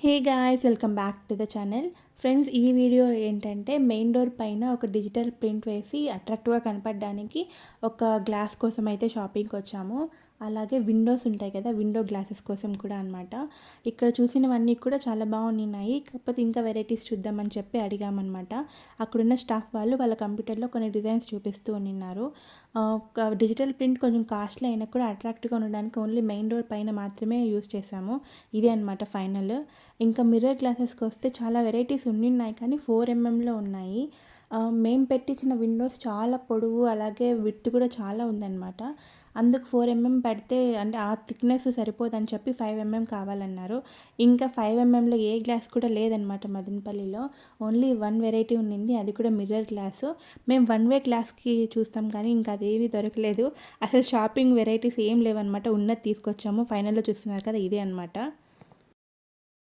Hey guys, welcome back to the channel. Friends, ఈ video ఏంటంటే main door పైన ఒక డిజిటల్ ప్రింట్ వేసి అట్రాక్టివ్గా కనపడడానికి ఒక గ్లాస్ కోసం అయితే షాపింగ్కి వచ్చాము. అలాగే విండోస్ ఉంటాయి కదా, విండో గ్లాసెస్ కోసం కూడా అనమాట. ఇక్కడ చూసినవన్నీ కూడా చాలా బాగున్నాయి. కాకపోతే ఇంకా వెరైటీస్ చూద్దామని చెప్పి అడిగామన్నమాట. అక్కడున్న స్టాఫ్ వాళ్ళు వాళ్ళ కంప్యూటర్లో కొన్ని డిజైన్స్ చూపిస్తూ ఉన్నారు. ఒక డిజిటల్ ప్రింట్ కొంచెం కాస్ట్లీ అయినా కూడా అట్రాక్టివ్గా ఉండడానికి ఓన్లీ మెయిన్ డోర్ పైన మాత్రమే యూస్ చేసాము. ఇదే అనమాట ఫైనల్. ఇంకా మిర్రర్ గ్లాసెస్కి వస్తే చాలా వెరైటీస్ ఉన్నాయి, కానీ 4 mmలో ఉన్నాయి. మేము పెట్టించిన విండోస్ చాలా పొడవు, అలాగే విడ్త్ కూడా చాలా ఉందన్నమాట. అందుకు 4 mm పెడితే అంటే ఆ థిక్నెస్ సరిపోదని చెప్పి 5 mm కావాలన్నారు. ఇంకా 5 mmలో ఏ గ్లాస్ కూడా లేదనమాట మదనపల్లిలో. ఓన్లీ వన్ వెరైటీ ఉండింది, అది కూడా మిర్రర్ గ్లాసు. మేము వన్ వే గ్లాస్కి చూస్తాం కానీ ఇంకా అదేమీ దొరకలేదు. అసలు షాపింగ్ వెరైటీస్ ఏం లేవన్నమాట. ఉన్నది తీసుకొచ్చాము. ఫైనల్లో చూస్తున్నారు కదా, ఇదే అనమాట.